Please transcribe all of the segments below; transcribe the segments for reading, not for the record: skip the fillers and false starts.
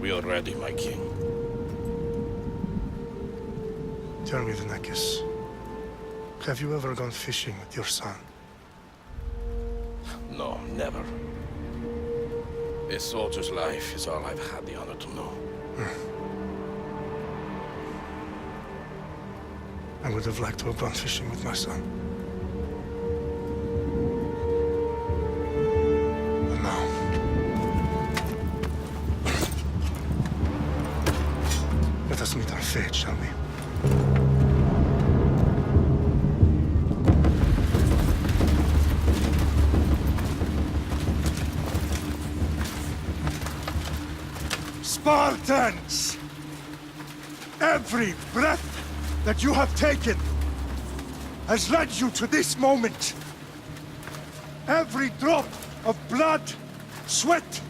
We are ready, my king. Tell me, Alexios, have you ever gone fishing with your son? No, never. A soldier's life is all I've had the honor to know. I would have liked to have gone fishing with my son. But now... let us meet our fate, shall we? Spartans! Every breath that you have taken has led you to this moment. Every drop of blood, sweat,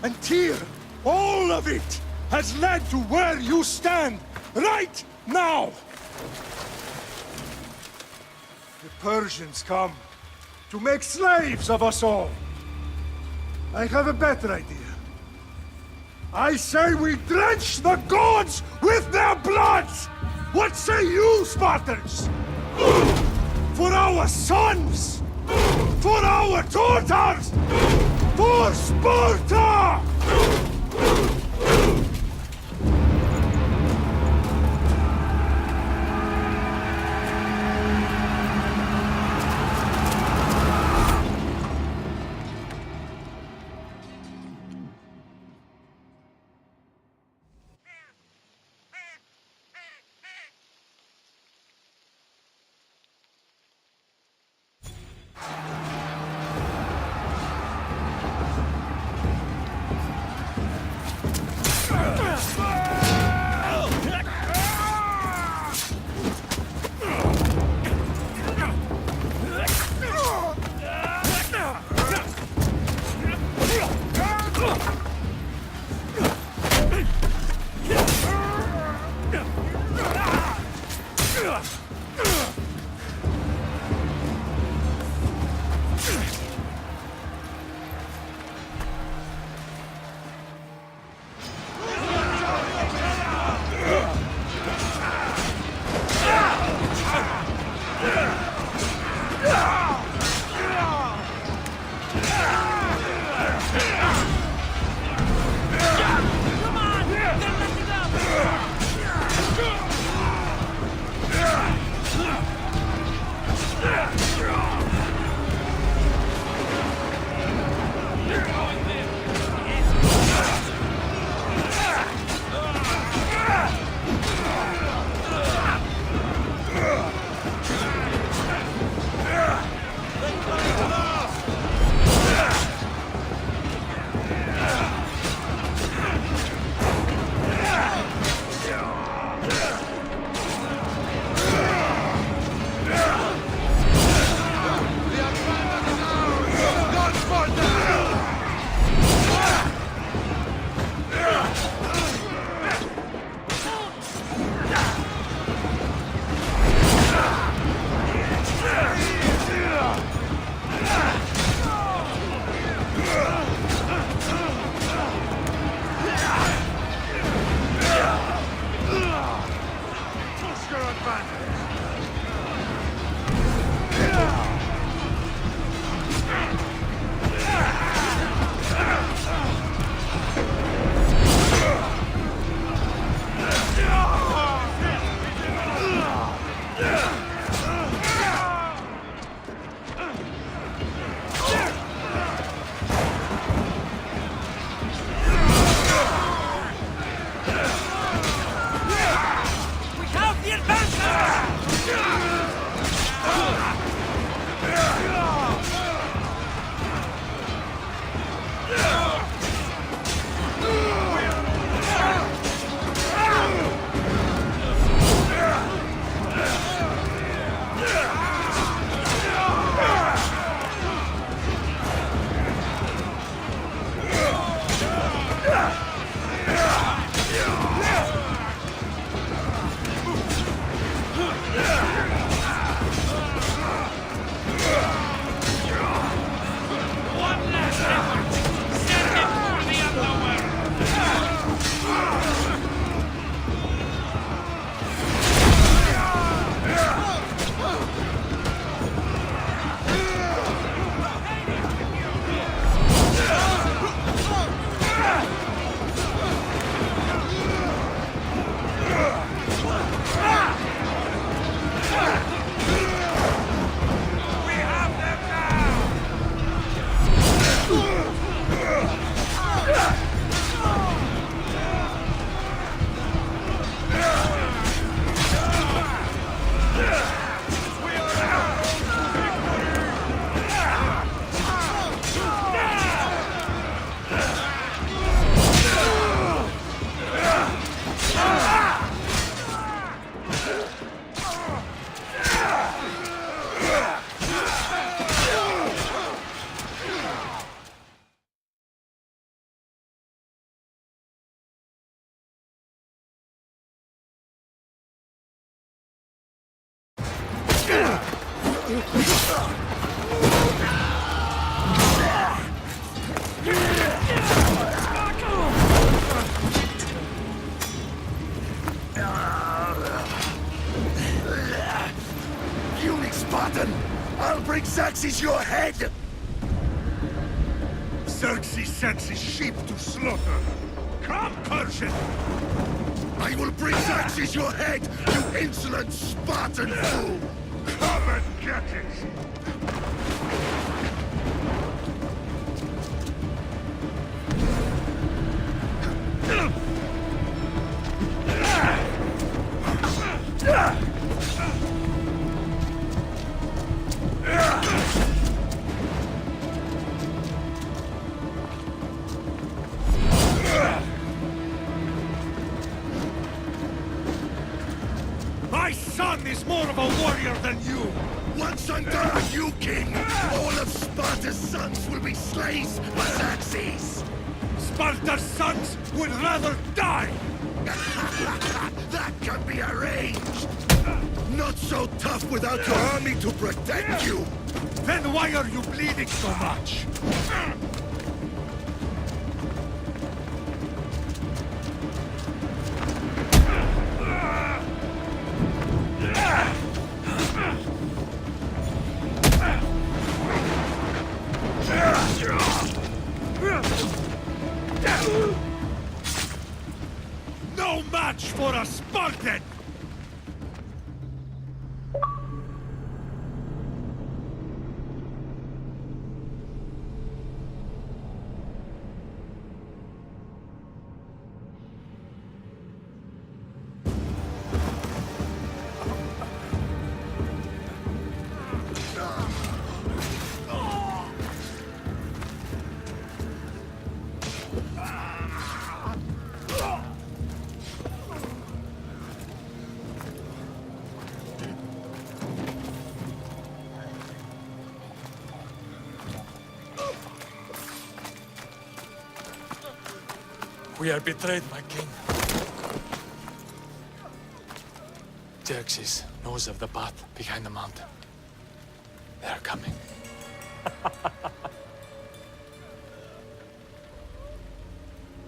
and tear, all of it has led to where you stand right now. The Persians come to make slaves of us all. I have a better idea. I say we drench the gods with their blood! What say you, Spartans? For our sons! For our daughters! For Sparta! Puny Spartan! I'll bring Xerxes your head! Xerxes sends his sheep to slaughter. Come, Persian! I will bring Xerxes your head, you insolent Spartan fool! Come and get it! My son is more of a warrior than you! Once under you, king, all of Sparta's sons will be slaves by Xerxes! Sparta's sons would rather die! That can be arranged! Not so tough without your army to protect you! Then why are you bleeding so much? No match for a Spartan! We are betrayed, my king. Xerxes knows of the path behind the mountain. They are coming.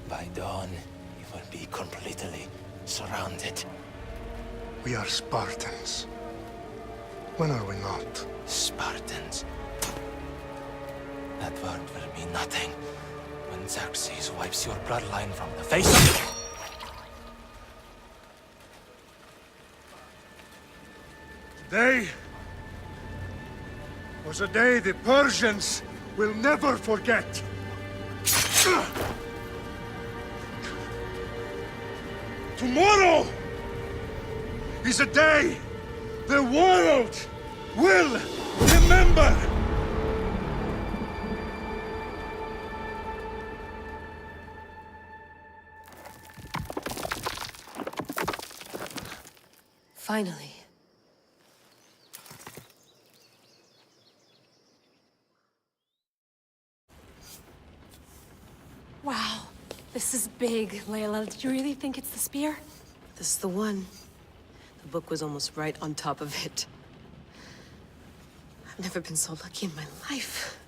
By dawn, you will be completely surrounded. We are Spartans. When are we not? Spartans. That word will mean nothing when Xerxes wipes your bloodline from the face of it. Today was a day the Persians will never forget. Tomorrow is a day the world will remember. Finally. Wow, this is big, Layla. Did you really think it's the spear? This is the one. The book was almost right on top of it. I've never been so lucky in my life.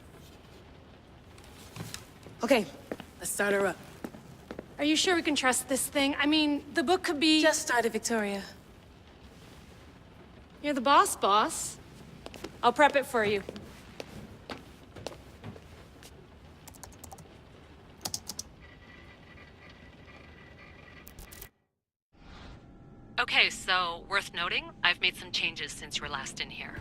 Okay, let's start her up. Are you sure we can trust this thing? I mean, the book could be... Just started, Victoria. You're the boss. I'll prep it for you. Okay, so worth noting, I've made some changes since you were last in here.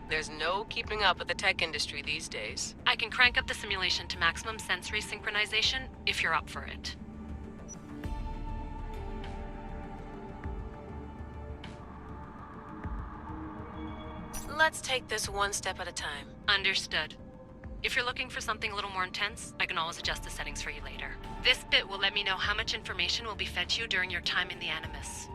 There's no keeping up with the tech industry these days. I can crank up the simulation to maximum sensory synchronization if you're up for it. Let's take this one step at a time. Understood. If you're looking for something a little more intense, I can always adjust the settings for you later. This bit will let me know how much information will be fed to you during your time in the Animus.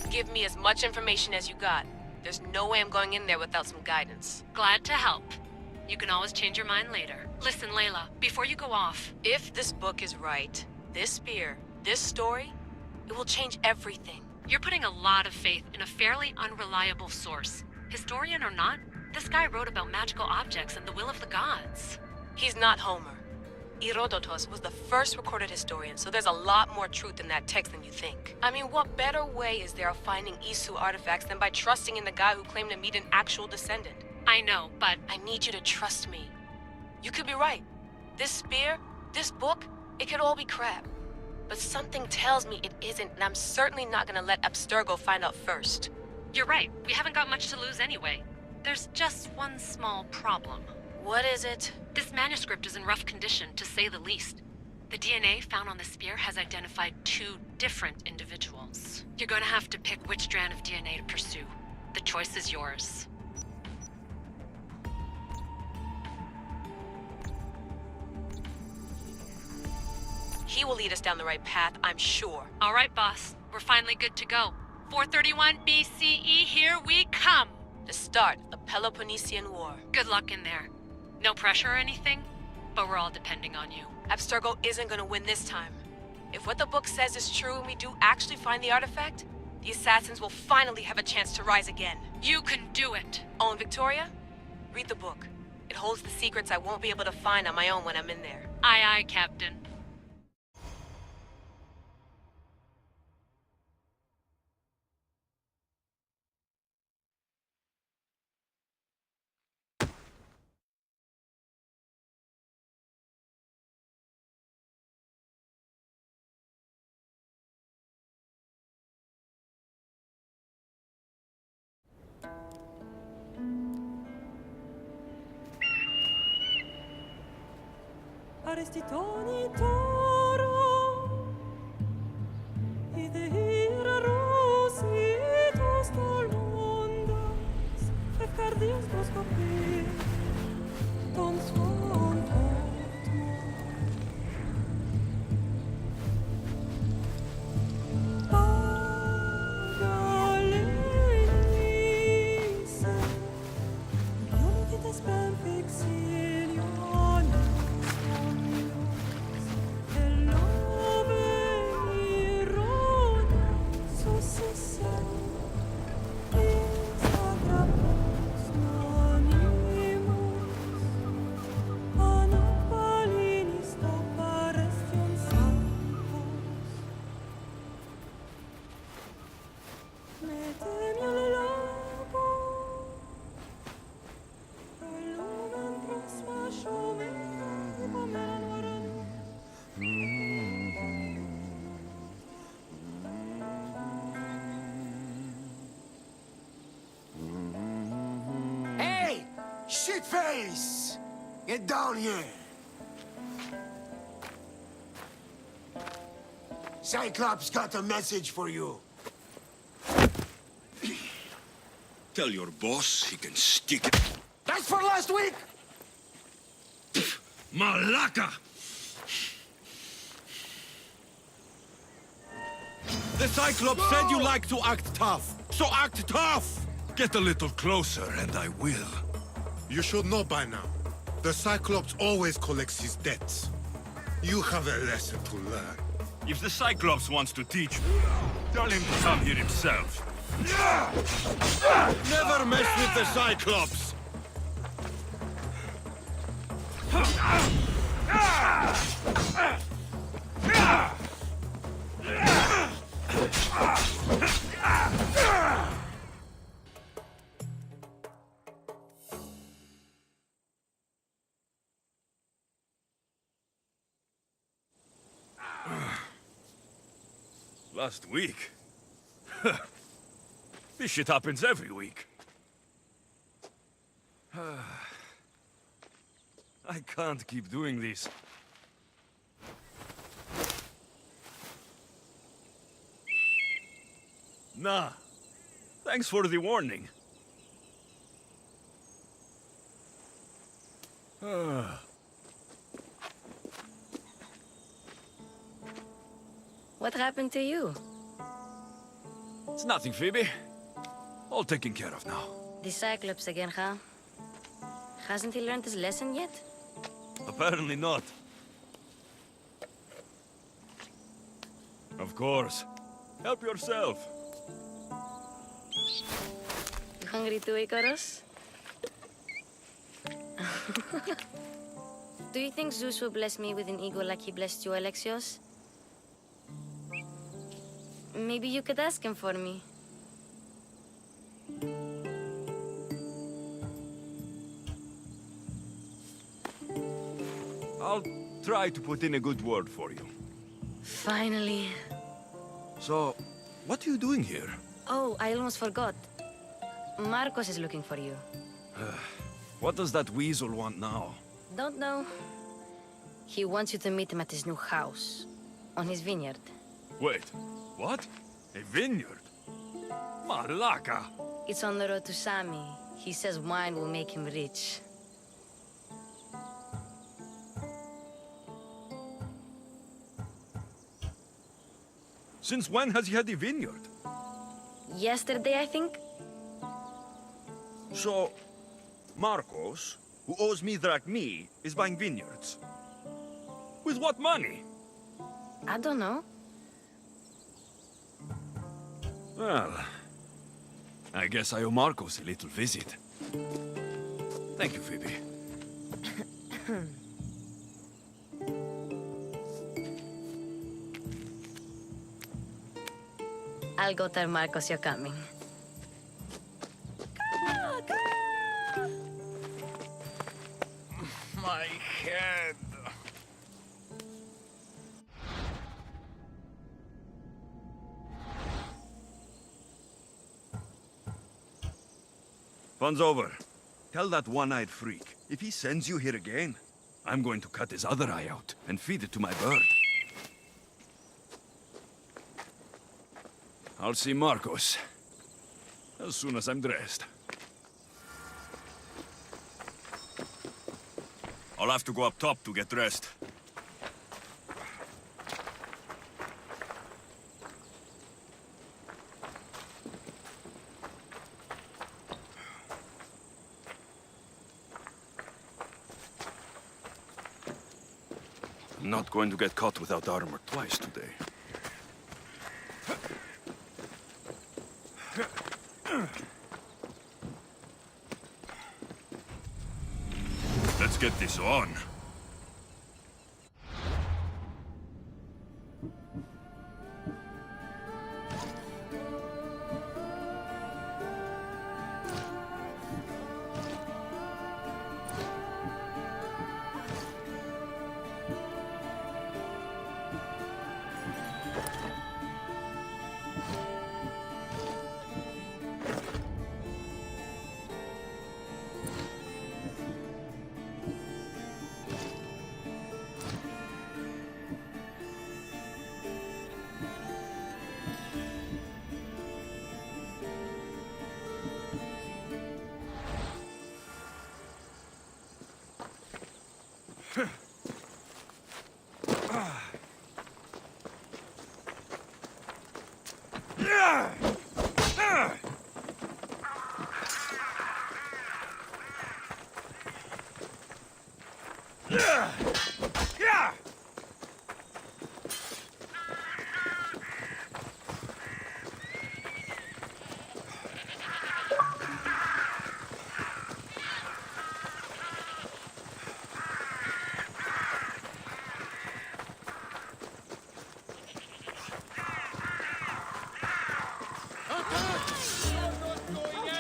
Give me as much information as you got. There's no way I'm going in there without some guidance. Glad to help. You can always change your mind later. Listen, Layla, before you go off... If this book is right, this spear, this story, it will change everything. You're putting a lot of faith in a fairly unreliable source. Historian or not, this guy wrote about magical objects and the will of the gods. He's not Homer. Herodotus was the first recorded historian, so there's a lot more truth in that text than you think. I mean, what better way is there of finding Isu artifacts than by trusting in the guy who claimed to meet an actual descendant? I know, but I need you to trust me. You could be right. This spear, this book, it could all be crap. But something tells me it isn't, and I'm certainly not gonna let Abstergo find out first. you're right. We haven't got much to lose anyway. There's just one small problem. What is it? This manuscript is in rough condition, to say the least. The DNA found on the spear has identified 2 different individuals. You're going to have to pick which strand of DNA to pursue. The choice is yours. He will lead us down the right path, I'm sure. All right, boss. We're finally good to go. 431 BCE, here we come! The start of the Peloponnesian War. Good luck in there. No pressure or anything, but we're all depending on you. Abstergo isn't gonna win this time. If what the book says is true and we do actually find the artifact, the assassins will finally have a chance to rise again. You can do it! Oh, and Victoria? Read the book. It holds the secrets I won't be able to find on my own when I'm in there. Aye, aye, Captain. Arestitoni toro, idehira rositos tolondas, fefcardios proscopir, ton son otmo. Pagalenise, ionites ben fixiliones, Hey! Shitface! Get down here! Cyclops got a message for you. Tell your boss he can stick it. That's for last week! Malaka! The Cyclops said you like to act tough, so act tough! Get a little closer and I will. You should know by now. The Cyclops always collects his debts. You have a lesson to learn. If the Cyclops wants to teach me, tell him to come here himself. Never mess with the Cyclops! Last week? This shit happens every week. I can't keep doing this. Nah. Thanks for the warning. What happened to you? It's nothing, Phoebe. All taken care of now. The Cyclops again, huh? Hasn't he learned his lesson yet? Apparently not. Of course. Help yourself. hungry too, Icarus? Do you think Zeus will bless me with an ego like he blessed you, Alexios? Maybe you could ask him for me. I'll try to put in a good word for you. Finally. So, what are you doing here? Oh, I almost forgot. Marcos is looking for you. What does that weasel want now? Don't know. He wants you to meet him at his new house. On his vineyard. Wait, what? A vineyard? Malaka! It's on the road to Sami. He says wine will make him rich. Since when has he had a vineyard? Yesterday, I think? So, Marcos, who owes me drachmi, is buying vineyards. With what money? I don't know. Well, I guess I owe Marcos a little visit. Thank you, Phoebe. I'll go tell Marcos you're coming. My head. Fun's over. Tell that one-eyed freak, if he sends you here again, I'm going to cut his other eye out and feed it to my bird. I'll see Marcos as soon as I'm dressed. I'll have to go up top to get dressed. I'm not going to get caught without armor twice today. Let's get this on.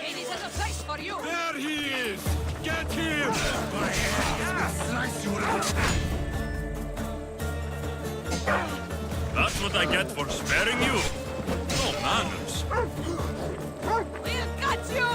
Hades has a place for you! There he is! Get him! That's what I get for sparing you. No manners. We'll cut you!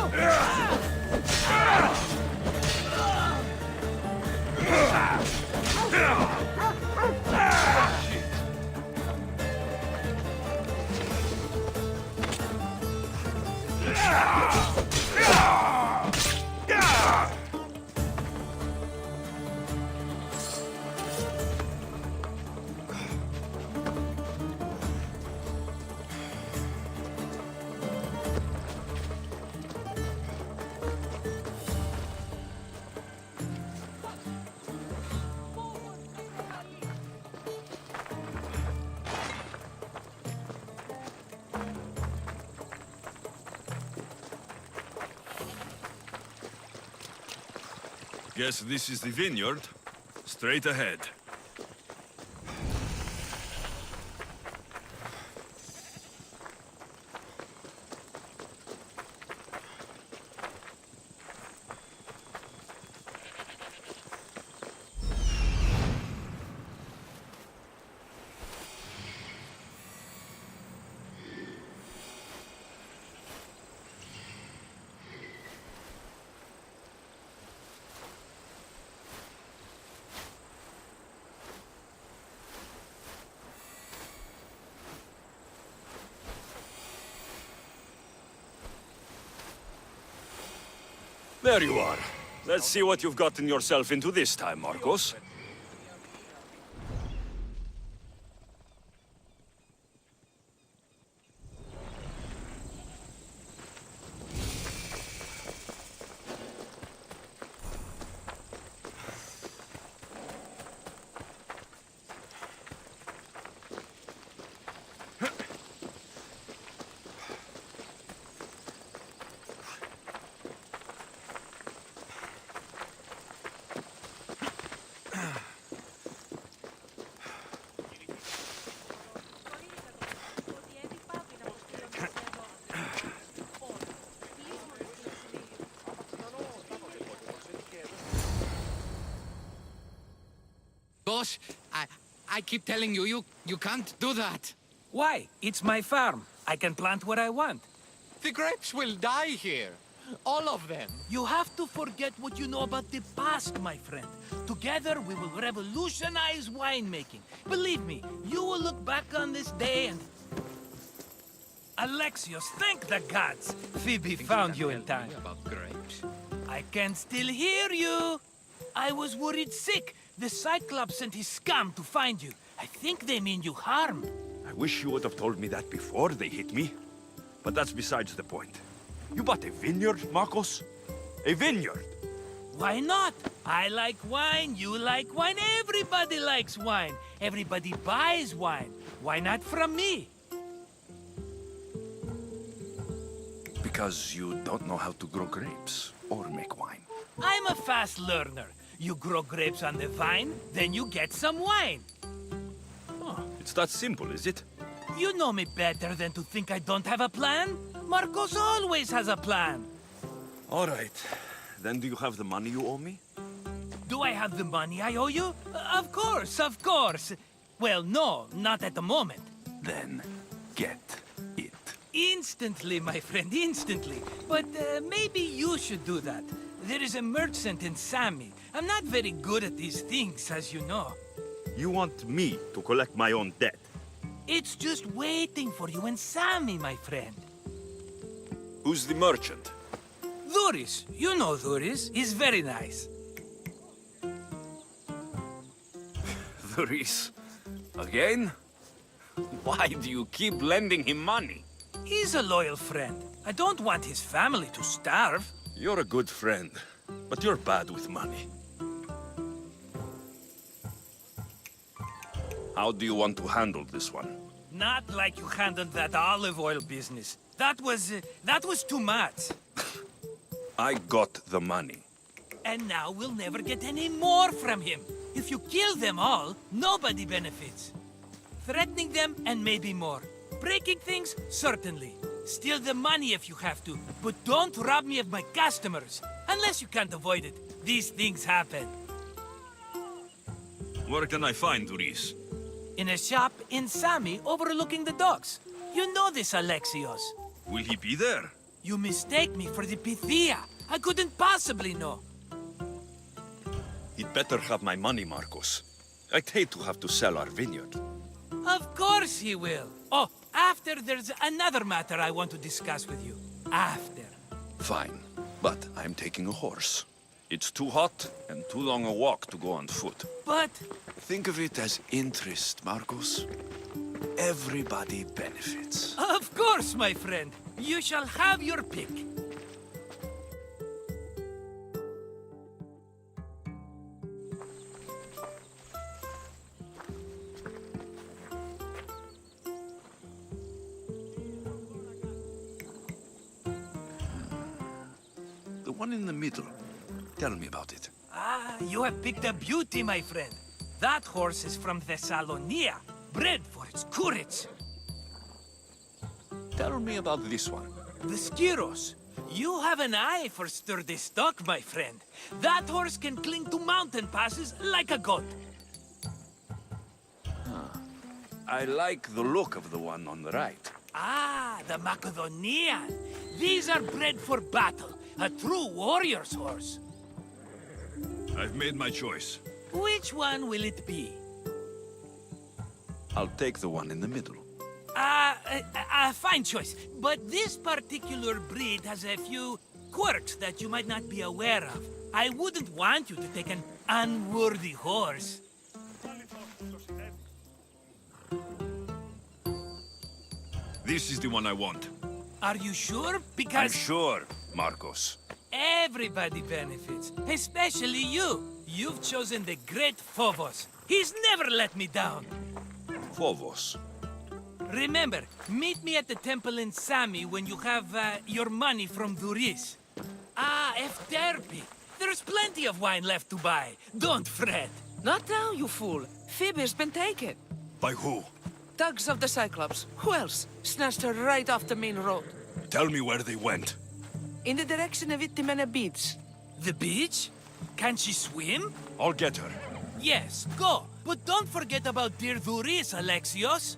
Guess this is the vineyard. Straight ahead. There you are. Let's see what you've gotten yourself into this time, Marcos. Boss, I keep telling you, you can't do that. Why? It's my farm. I can plant what I want. The grapes will die here. All of them. You have to forget what you know about the past, my friend. Together, we will revolutionize winemaking. Believe me, you will look back on this day and... Alexios, thank the gods! Phoebe found you in time. About grapes? I can still hear you! I was worried sick. The Cyclops sent his scum to find you. I think they mean you harm. I wish you would have told me that before they hit me. But that's besides the point. You bought a vineyard, Marcos? A vineyard? Why not? I like wine, you like wine, everybody likes wine. Everybody buys wine. Why not from me? Because you don't know how to grow grapes or make wine. I'm a fast learner. You grow grapes on the vine, then you get some wine. Oh, it's that simple, is it? You know me better than to think I don't have a plan. Marcos always has a plan. All right. Then do you have the money you owe me? Do I have the money I owe you? Of course, of course. Well, no, not at the moment. Then get it. Instantly, my friend, instantly. But maybe you should do that. There is a merchant in Sami. I'm not very good at these things, as you know. You want me to collect my own debt? It's just waiting for you in Sami, my friend. Who's the merchant? Dhuris. You know Dhuris. He's very nice. Dhuris? Again? Why do you keep lending him money? He's a loyal friend. I don't want his family to starve. You're a good friend, but you're bad with money. How do you want to handle this one? Not like you handled that olive oil business. That was too much. I got the money. And now we'll never get any more from him. If you kill them all, nobody benefits. Threatening them, and maybe more. Breaking things, certainly. Steal the money if you have to, but don't rob me of my customers. Unless you can't avoid it. These things happen. Where can I find Dhuris? In a shop in Sami overlooking the docks. You know this, Alexios. Will he be there? You mistake me for the Pythia. I couldn't possibly know. He'd better have my money, Marcos. I'd hate to have to sell our vineyard. Of course he will. Oh, after there's another matter I want to discuss with you. After. Fine, but I'm taking a horse. It's too hot and too long a walk to go on foot. But... Think of it as interest, Marcos. Everybody benefits. Of course, my friend. You shall have your pick. The one in the middle. Tell me about it. Ah, you have picked a beauty, my friend. That horse is from Thessalonia, bred for its courage. Tell me about this one. The Skiros. You have an eye for sturdy stock, my friend. That horse can cling to mountain passes like a goat. I like the look of the one on the right. Ah, the Macedonian. These are bred for battle. A true warrior's horse. I've made my choice. Which one will it be? I'll take the one in the middle. Fine choice. But this particular breed has a few quirks that you might not be aware of. I wouldn't want you to take an unworthy horse. This is the one I want. Are you sure? I'm Because sure, Marcos. everybody benefits, especially you. You've chosen the great Phobos. He's never let me down. Phobos. Remember, meet me at the temple in Sami when you have your money from Duris. Ah, Efterpi. There's plenty of wine left to buy. Don't fret. Not now, you fool. Phoebe's been taken. By who? Thugs of the Cyclops. Who else? Snatched her right off the main road. Tell me where they went. In the direction of Itimena Beach. The beach? Can she swim? I'll get her. Yes, go. But don't forget about dear Duris, Alexios.